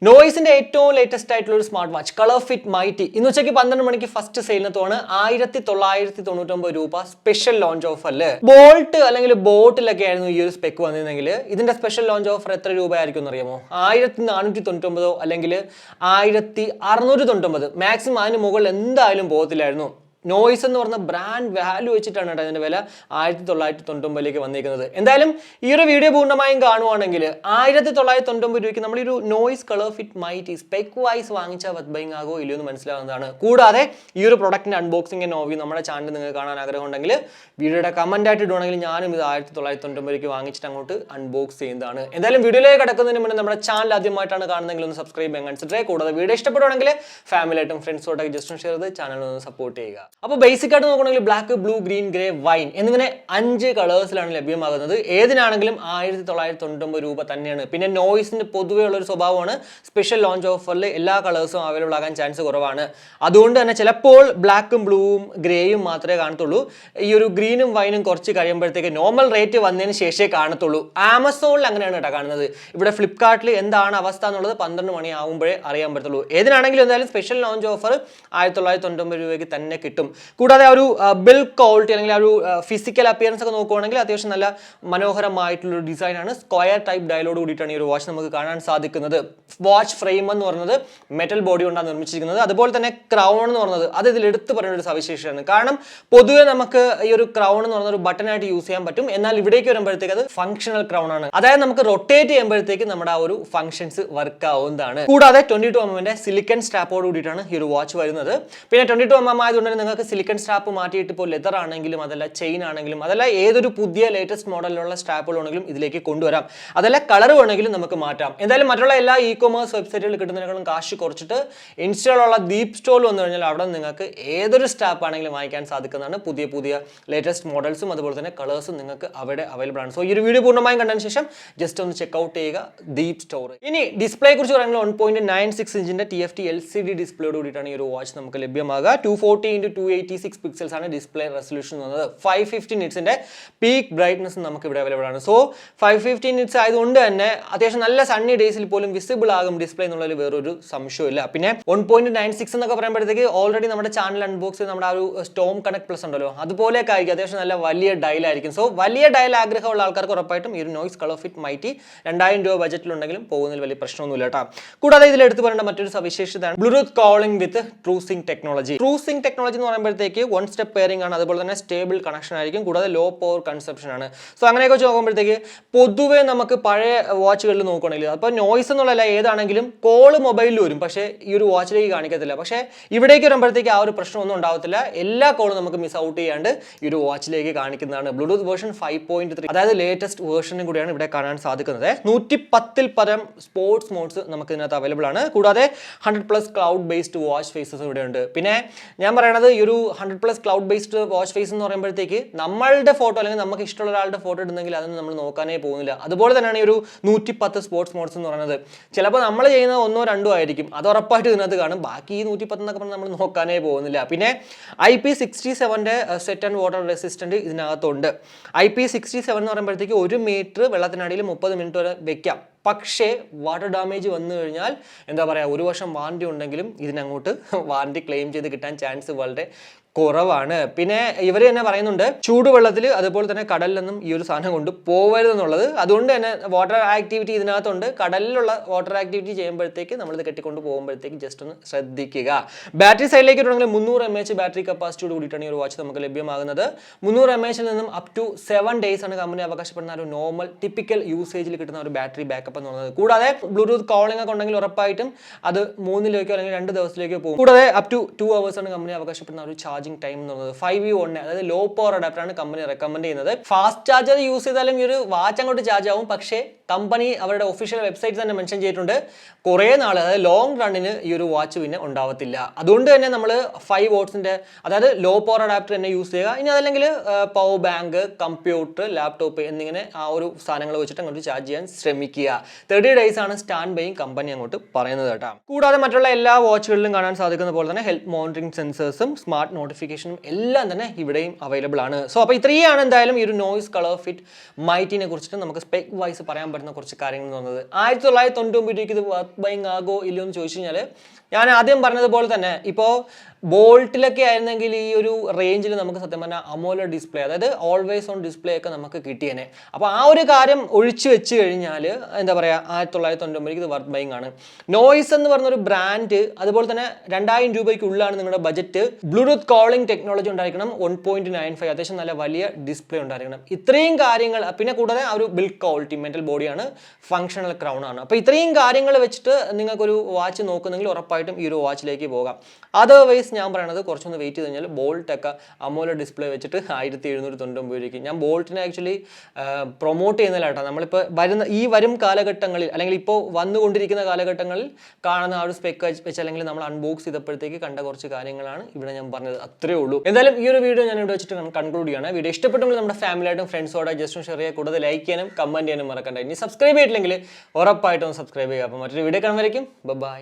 നോയ്സിന്റെ ഏറ്റവും ലേറ്റസ്റ്റ് ആയിട്ടുള്ള ഒരു സ്മാർട്ട് വാച്ച് Colorfit മൈറ്റി ഇന്ന് ഉച്ചയ്ക്ക് 12 മണിക്ക് ഫസ്റ്റ് സെയിലിനത്തോണ് 1999 രൂപ സ്പെഷ്യൽ ലോഞ്ച് ഓഫറിൽ ബോൾട്ട് അല്ലെങ്കിൽ ബോട്ടിലൊക്കെ ആയിരുന്നു ഈ ഒരു സ്പെക്ക് വന്നിരുന്നെങ്കിൽ ഇതിന്റെ സ്പെഷ്യൽ ലോഞ്ച് ഓഫർ എത്ര രൂപയായിരിക്കും എന്നറിയാമോ? 1499 അല്ലെങ്കിൽ 1699. മാക്സിമം അതിന് മുകളിൽ എന്തായാലും പോകത്തില്ലായിരുന്നു. നോയ്സ് എന്ന് പറഞ്ഞ ബ്രാൻഡ് വാല്യൂ വെച്ചിട്ടാണ് കേട്ടോ അതിന്റെ വില 1999 വന്നിരിക്കുന്നത്. എന്തായാലും ഈ ഒരു വീഡിയോ പൂർണ്ണമായും കാണുവാണെങ്കിൽ 1999 രൂപയ്ക്ക് നമ്മൾ ഈ ഒരു noise Colorfit mighty spec vice വാങ്ങിച്ചാൽ വർത്ത് ബൈങ് ആകോ ഇല്ലയോ എന്ന് മനസ്സിലാവുന്നതാണ്. കൂടാതെ ഈ ഒരു പ്രൊഡക്റ്റിന്റെ അൺബോക്സിംഗ് ആൻഡ് ഓവ്യൂ നമ്മുടെ ചാനൽ നിങ്ങൾക്ക് കാണാൻ ആഗ്രഹം ഉണ്ടെങ്കിൽ വീഡിയോയുടെ കമന്റ് ആയിട്ട് ഇടുവാണെങ്കിൽ ഞാനും ഇത് 1999 വാങ്ങിച്ചിട്ട് അങ്ങോട്ട് അൺബോക്സ് ചെയ്യുന്നതാണ്. എന്തായാലും വീഡിയോയിലേക്ക് കിടക്കുന്നതിന് മുന്നേ നമ്മുടെ ചാനൽ ആദ്യമായിട്ടാണ് കാണുന്നതെങ്കിൽ ഒന്ന് സബ്സ്ക്രൈബ് ചെയ്യാൻ കൺസിഡർ. കൂടാതെ വീഡിയോ ഇഷ്ടപ്പെടുവാണെങ്കിൽ ഫാമിലിയായിട്ടും ഫ്രണ്ട്സോട്ടൊക്കെ ജസ്റ്റ് ഷെയർ ചെയ്ത് ചാനൽ ഒന്ന് സപ്പോർട്ട് ചെയ്യുക. അപ്പോൾ ബേസിക് ആയിട്ട് നോക്കുകയാണെങ്കിൽ black, blue, green, grey, wine എന്നിങ്ങനെ 5 കളേഴ്സിലാണ് ലഭ്യമാകുന്നത്. ഏതിനാണെങ്കിലും 1999 രൂപ തന്നെയാണ്. പിന്നെ നോയ്സിന്റെ പൊതുവേ ഉള്ള ഒരു സ്വഭാവമാണ് സ്പെഷ്യൽ ലോഞ്ച് ഓഫറിൽ എല്ലാ കളേഴ്സും അവൈലബിൾ ആകാൻ ചാൻസ് കുറവാണ്. അതുകൊണ്ട് തന്നെ ചിലപ്പോൾ ബ്ലാക്കും ബ്ലൂവും ഗ്രേയും മാത്രമേ കാണത്തുള്ളൂ. ഈ ഒരു ഗ്രീനും വൈനും കുറച്ച് കഴിയുമ്പോഴത്തേക്ക് നോർമൽ റേറ്റ് വന്നതിന് ശേഷമേ കാണത്തുള്ളൂ. ആമസോണിൽ അങ്ങനെയാണ് കേട്ടോ കാണുന്നത്. ഇവിടെ ഫ്ലിപ്കാർട്ടിൽ എന്താണ് അവസ്ഥ എന്നുള്ളത് 12 മണി ആകുമ്പോഴേ അറിയാൻ പറ്റുള്ളൂ. ഏതിനാണെങ്കിലും എന്തായാലും സ്പെഷ്യൽ ലോഞ്ച് ഓഫർ 1999 രൂപയ്ക്ക് തന്നെ കിട്ടും. കൂടാതെ ആ ഒരു ബിൽഡ് ക്വാളിറ്റി അല്ലെങ്കിൽ ആ ഒരു ഫിസിക്കൽ അപ്പിയറൻസ് ഒക്കെ നോക്കുകയാണെങ്കിൽ അത്യാവശ്യം നല്ല മനോഹരമായിട്ടുള്ളൊരു ഡിസൈനാണ്. സ്ക്വയർ ടൈപ്പ് ഡയലോഡ് കൂടിയിട്ടാണ് ഈ ഒരു വാച്ച് നമുക്ക് കാണാൻ സാധിക്കുന്നത്. വാച്ച് ഫ്രെയിം എന്ന് പറയുന്നത് മെറ്റൽ ബോഡി കൊണ്ടാണ് നിർമ്മിച്ചിരിക്കുന്നത്. അതുപോലെ തന്നെ ക്രൗൺ എന്ന് പറയുന്നത് അത് ഇതിൽ എടുത്തു പറയുന്ന ഒരു സവിശേഷതയാണ്. കാരണം പൊതുവെ നമുക്ക് ഈ ഒരു ക്രൗൺ എന്ന് പറയുന്ന ഒരു ബട്ടണായിട്ട് യൂസ് ചെയ്യാൻ പറ്റും. എന്നാൽ ഇവിടേക്ക് വരുമ്പോഴത്തേക്ക് അത് ഫംഗ്ഷണൽ ക്രൗൺ ആണ്. അതായത് നമുക്ക് റൊട്ടേറ്റ് ചെയ്യുമ്പോഴത്തേക്ക് നമ്മുടെ ആ ഒരു ഫംഗ്ഷൻസ് വർക്ക് ആവുന്നതാണ്. കൂടാതെ 22mm സിലിക്കൺ സ്ട്രാപ്പോട് കൂടിയിട്ടാണ് ഈ ഒരു വാച്ച് വരുന്നത്. പിന്നെ 22mm ആയതുകൊണ്ട് നിങ്ങൾക്ക് സിലിക്കൺ സ്ട്രാപ്പ് മാറ്റിയിട്ട് ഇപ്പോൾ ലെതർ ആണെങ്കിലും അതല്ല ചെയിൻ ആണെങ്കിലും അതല്ല ഏതൊരു പുതിയ ലേറ്റസ്റ്റ് മോഡലിലുള്ള സ്ട്രാപ്പുകളാണെങ്കിലും ഇതിലേക്ക് കൊണ്ടുവരാം. അതല്ല കളർ വേണമെങ്കിലും നമുക്ക് മാറ്റാം. എന്തായാലും മറ്റുള്ള എല്ലാ ഇ കൊമേഴ്സ് വെബ്സൈറ്റുകളിൽ കിട്ടുന്നതിനേക്കാളും കാശ് കുറച്ചിട്ട് ഇൻസ്റ്റോളുള്ള DeepZstore വന്നു കഴിഞ്ഞാൽ അവിടെ നിങ്ങൾക്ക് ഏതൊരു സ്ട്രാപ്പ് ആണെങ്കിലും വാങ്ങിക്കാൻ സാധിക്കുന്നതാണ്. പുതിയ ലേറ്റസ്റ്റ് മോഡൽസും അതുപോലെ തന്നെ കളേഴ്സും നിങ്ങൾക്ക് അവിടെ അവൈലബിൾ ആണ്. സോ ഈ ഒരു വീഡിയോ പൂർണ്ണമായും കണ്ടതിന് ശേഷം ജസ്റ്റ് ഒന്ന് ചെക്ക്ഔട്ട് ചെയ്യുക DeepZstore. ഇനി ഡിസ്പ്ലേയെ കുറിച്ച് പറയുമ്പോൾ 1.96 ഇഞ്ചിന്റെ TFT LCD ഡിസ്പ്ലേയോട് കൂടിയിട്ടാണ് ഈ ഒരു വാച്ച് നമുക്ക് ലഭ്യമാകുക. 240x286 പിക്സൽസ് ആണ് ഡിസ്പ്ലേ റെസൊല്യൂഷൻ വന്നത്. 550 നിറ്റ്സിന്റെ പീക്ക് ബ്രൈറ്റ്നസ് നമുക്ക് ഇവിടെ അവൈലബിൾ ആണ്. സോ 550 നിറ്റ്സ് ആയതുകൊണ്ട് തന്നെ അത്യാവശ്യം നല്ല സണ്ണി ഡേയ്സിൽ പോലും വിസിബിൾ ആകും ഡിസ്പ്ലേ എന്നുള്ളതിൽ വേറൊരു സംശയമില്ല. പിന്നെ 1.96 എന്നൊക്കെ പറയുമ്പോഴത്തേക്ക് ഓൾറെഡി നമ്മുടെ ചാനൽ അൺബോക്സ് നമ്മുടെ ആ ഒരു സ്റ്റോം കണക്ട് പ്ലസ് ഉണ്ടല്ലോ അതുപോലെയൊക്കെ ആയിരിക്കും. അത്യാവശ്യം നല്ല വലിയ ഡയലായിരിക്കും. സോ വലിയ ഡയൽ ആഗ്രഹമുള്ള ആൾക്കാർക്ക് ഉറപ്പായിട്ടും ഈ ഒരു നോയ്സ് Colorfit മൈറ്റി 2000 രൂപ ബജറ്റിലുണ്ടെങ്കിലും പോകുന്നതിൽ വലിയ പ്രശ്നമൊന്നുമില്ല കേട്ടോ. കൂടാതെ ഇതിൽ എടുത്ത് പറയേണ്ട മറ്റൊരു സവിശേഷതയാണ് ബ്ലൂടൂത്ത് കോളിംഗ് വിത്ത് ട്രൂസിംഗ് ടെക്നോളജി. ട്രൂസിംഗ് ടെക്നോളജി എന്ന് പറയുമ്പോഴത്തേക്ക് 1 സ്റ്റെപ്പ് പെയറിംഗ് ആണ്. അതുപോലെ തന്നെ സ്റ്റേബിൾ കണക്ഷൻ ആയിരിക്കും. കൂടാതെ ലോ പവർ കൺസപ്ഷൻ ആണ്. സോ അങ്ങനെയൊക്കെ വെച്ച് നോക്കുമ്പോഴത്തേക്ക് പൊതുവെ നമുക്ക് പഴയ വാച്ചുകളിൽ നോക്കുകയാണെങ്കിൽ അപ്പോൾ നോയ്സ് എന്നുള്ളതല്ല ഏതാണെങ്കിലും കോള് മൊബൈലിൽ വരും, പക്ഷേ ഈ ഒരു വാച്ചിലേക്ക് കാണിക്കത്തില്ല. പക്ഷേ ഇവിടേക്ക് വരുമ്പോഴത്തേക്ക് ആ ഒരു പ്രശ്നമൊന്നും ഉണ്ടാവത്തില്ല. എല്ലാ കോളും നമുക്ക് മിസ് ഔട്ട് ചെയ്യാണ്ട് ഈ ഒരു വാച്ചിലേക്ക് കാണിക്കുന്നതാണ്. ബ്ലൂടൂത്ത് വേർഷൻ 5.3 അതായത് ലേറ്റസ്റ്റ് വേർഷനും കൂടിയാണ് ഇവിടെ കാണാൻ സാധിക്കുന്നത്. 110ൽ പരം സ്പോർട്സ് മോഡ്സ് നമുക്ക് ഇതിനകത്ത് അവൈലബിൾ ആണ്. കൂടാതെ 100+ ക്ലൗഡ് ബേസ്ഡ് വാച്ച് ഫേസസ് ഇവിടെ ഉണ്ട്. പിന്നെ ഞാൻ പറയണത് ഈ ഒരു 100+ ക്ലൗഡ് ബേസ്ഡ് വാച്ച് ഫേസ് എന്ന് പറയുമ്പോഴത്തേക്ക് നമ്മളുടെ ഫോട്ടോ അല്ലെങ്കിൽ നമുക്ക് ഇഷ്ടമുള്ള ഒരാളുടെ ഫോട്ടോ ഇടുന്നെങ്കിൽ അതൊന്നും നമ്മൾ നോക്കാനേ പോകുന്നില്ല. അതുപോലെ തന്നെയാണ് ഈ ഒരു 110 സ്പോർട്സ് മോഡ്സ് എന്ന് പറയുന്നത്. ചിലപ്പോൾ നമ്മൾ ചെയ്യുന്ന 1 or 2 ആയിരിക്കും, അത് ഉറപ്പായിട്ട് ഇതിനകത്ത് കാണും. ബാക്കി ഈ 110 എന്നൊക്കെ പറഞ്ഞാൽ നമ്മൾ നോക്കാനേ പോകുന്നില്ല. പിന്നെ IP67 set and water resistant ഇതിനകത്തുണ്ട്. IP67 എന്ന് പറയുമ്പോഴത്തേക്ക് 1 മീറ്റർ വെള്ളത്തിനടിയിൽ 30 മിനിറ്റ് വരെ വെക്കാം. പക്ഷേ വാട്ടർ ഡാമേജ് വന്നു കഴിഞ്ഞാൽ എന്താ പറയുക, 1 വർഷം വാറണ്ടി ഉണ്ടെങ്കിലും ഇതിനങ്ങോട്ട് വാറണ്ടി ക്ലെയിം ചെയ്ത് കിട്ടാൻ ചാൻസ് വളരെ കുറവാണ്. പിന്നെ ഇവർ തന്നെ പറയുന്നുണ്ട് ചൂടുവെള്ളത്തിൽ അതുപോലെ തന്നെ കടലിലൊന്നും ഈ ഒരു സാധനം കൊണ്ട് പോകരുതെന്നുള്ളത്. അതുകൊണ്ട് തന്നെ വാട്ടർ ആക്ടിവിറ്റി ഇതിനകത്തുണ്ട്. കടലിലുള്ള വാട്ടർ ആക്ടിവിറ്റി ചെയ്യുമ്പോഴത്തേക്ക് നമ്മളിത് കെട്ടിക്കൊണ്ട് പോകുമ്പോഴത്തേക്ക് ജസ്റ്റ് ഒന്ന് ശ്രദ്ധിക്കുക. ബാറ്ററി സൈഡിലേക്ക് ഇട്ടുണ്ടെങ്കിൽ 300 mAh ബാറ്ററി കപ്പാസിറ്റിയോട് കൂടിയിട്ടാണ് ഈ ഒരു വാച്ച് നമുക്ക് ലഭ്യമാകുന്നത്. 300 mAhൽ നിന്നും അപ് ടു 7 days ആണ് കമ്പനി അവകാശപ്പെടുന്ന ഒരു നോർമൽ ടിപ്പിക്കൽ യൂസേജിൽ കിട്ടുന്ന ഒരു ബാറ്ററി ബാക്കപ്പ് എന്ന് പറയുന്നത്. കൂടാതെ ബ്ലൂടൂത്ത് കോളിംഗ് ഒക്കെ ഉണ്ടെങ്കിൽ ഉറപ്പായിട്ടും അത് 3 അല്ലെങ്കിൽ 2 ദിവസത്തിലേക്കോ പോകും. കൂടാതെ അപ് ടു 2 hours ആണ് കമ്പനി അവകാശപ്പെടുന്ന ഒരു ചാർജിംഗ് ടൈം എന്ന് പറയുന്നത്. 5V1 അതായത് ലോ പവർ അഡാപ്റ്റർ ആണ് കമ്പനി റെക്കമെൻഡ് ചെയ്യുന്നത്. ഫാസ്റ്റ് ചാർജർ യൂസ് ചെയ്താലും ഈ ഒരു വാച്ച് അങ്ങോട്ട് ചാർജ് ആവും. പക്ഷേ കമ്പനി അവരുടെ ഒഫീഷ്യൽ വെബ്സൈറ്റ് തന്നെ മെൻഷൻ ചെയ്തിട്ടുണ്ട് കുറേ നാൾ അതായത് ലോങ് റണ്ണിന് ഈ ഒരു വാച്ച് പിന്നെ ഉണ്ടാവത്തില്ല. അതുകൊണ്ട് തന്നെ നമ്മൾ 5 wattsന്റെ അതായത് ലോ പവർ അഡാപ്റ്റർ തന്നെ യൂസ് ചെയ്യുക. ഇനി അതല്ലെങ്കിൽ പവർ ബാങ്ക്, കമ്പ്യൂട്ടർ, ലാപ്ടോപ്പ് എന്നിങ്ങനെ ആ ഒരു സാധനങ്ങൾ വെച്ചിട്ട് അങ്ങോട്ട് ചാർജ് ചെയ്യാൻ ശ്രമിക്കുക. 30 days ആണ് സ്റ്റാൻഡ് ബൈ കമ്പനി അങ്ങോട്ട് പറയുന്നത് കേട്ടോ. കൂടാതെ മറ്റുള്ള എല്ലാ വാച്ചുകളിലും കാണാൻ സാധിക്കുന്ന പോലെ തന്നെ ഹെൽത്ത് മോണിറ്ററിംഗ് സെൻസേഴ്സും സ്മാർട്ട് നോട്ടിഫിക്കേഷനും എല്ലാം തന്നെ ഇവിടെയും അവൈലബിൾ ആണ്. സോ അപ്പോൾ ഇത്രയാണ് എന്തായാലും ഈ ഒരു നോയ്സ് കളർ ഫിറ്റ് മൈറ്റിനെ കുറിച്ചിട്ട് നമുക്ക് സ്പെക് വൈസ് പറയാൻ പറ്റുന്ന കുറച്ച് കാര്യങ്ങൾ എന്ന് പറഞ്ഞത്. 1999 ഇത് വർത്ത് ബൈങ് ആകോ ഇല്ലയോ എന്ന് ചോദിച്ചു കഴിഞ്ഞാൽ ഞാൻ ആദ്യം പറഞ്ഞതുപോലെ തന്നെ ഇപ്പോൾ ബോൾട്ടിലൊക്കെ ആയിരുന്നെങ്കിൽ ഈ ഒരു റേഞ്ചിൽ നമുക്ക് സത്യം പറഞ്ഞാൽ അമോലോ ഡിസ്പ്ലേ, അതായത് ഓൾവേസ് ഓൺ ഡിസ്പ്ലേ ഒക്കെ നമുക്ക് കിട്ടിയേനെ. അപ്പോൾ ആ ഒരു കാര്യം ഒഴിച്ചു വെച്ച് കഴിഞ്ഞാൽ എന്താ പറയുക, 1999 ഇത് വർത്ത് ബൈങ് ആണ്. നോയ്സ് എന്ന് പറഞ്ഞൊരു ബ്രാൻഡ്, അതുപോലെ തന്നെ 2000 രൂപയ്ക്കുള്ളിലാണ് നിങ്ങളുടെ ബജറ്റ്. ബ്ലൂടൂത്ത് കോളിംഗ് ടെക്നോളജി ഉണ്ടായിരിക്കണം, 1.95 അത്യാവശ്യം നല്ല വലിയ ഡിസ്പ്ലേ ഉണ്ടായിരിക്കണം. ഇത്രയും കാര്യങ്ങൾ, പിന്നെ കൂടാതെ ആ ഒരു ബിൽഡ് ക്വാളിറ്റി, മെറ്റൽ ബോഡിയാണ്, ഫങ്ഷണൽ ക്രൗൺ ആണ്. അപ്പോൾ ഇത്രയും കാര്യങ്ങൾ വെച്ചിട്ട് നിങ്ങൾക്കൊരു വാച്ച് നോക്കുന്നെങ്കിൽ ഉറപ്പായിട്ടും ഈ ഒരു വാച്ചിലേക്ക് പോകാം. അതർവൈസ് ഞാൻ പറയണത് കുറച്ചൊന്ന് വെയിറ്റ് ചെയ്ത് കഴിഞ്ഞാൽ ബോൾട്ടൊക്കെ അമോലോ ഡിസ്പ്ലേ വെച്ചിട്ട് 1799 രൂപയ്ക്ക്. ഞാൻ ബോൾട്ടിനെ ആക്ച്വലി പ്രൊമോട്ട് ചെയ്യുന്നില്ല കേട്ടോ. നമ്മളിപ്പോൾ വരും കാലഘട്ടങ്ങളിൽ അല്ലെങ്കിൽ ഇപ്പോൾ വന്നുകൊണ്ടിരിക്കുന്ന കാലഘട്ടങ്ങളിൽ കാണുന്ന ആ ഒരു സ്പെക്ക് വെച്ച് അല്ലെങ്കിൽ നമ്മൾ അൺബോക്സ് ചെയ്തപ്പോഴത്തേക്ക് കണ്ട കുറച്ച് കാര്യങ്ങളാണ് ഇവിടെ ഞാൻ പറഞ്ഞത്. അത്രേ ഉള്ളൂ. എന്തായാലും ഈ ഒരു വീഡിയോ ഞാൻ ഇവിടെ വെച്ചിട്ട് കൺക്ലൂഡ് ചെയ്യാണ്. വീഡിയോ ഇഷ്ടപ്പെട്ടെങ്കിൽ നമ്മുടെ ഫാമിലിയായിട്ടും ഫ്രണ്ട്സോടെ ജസ്റ്റ് ഷെയർ ചെയ്യുക, കൂടുതൽ ലൈക്ക് ചെയ്യാനും കമന്റ് ചെയ്യാനും മറക്കണ്ട. ഇനി സബ്സ്ക്രൈബ് ചെയ്തിട്ടില്ലെങ്കിൽ ഉറപ്പായിട്ടും സബ്സ്ക്രൈബ് ചെയ്യുക. അപ്പോൾ മറ്റൊരു വീഡിയോ കാണുമായിരിക്കും. ബൈ.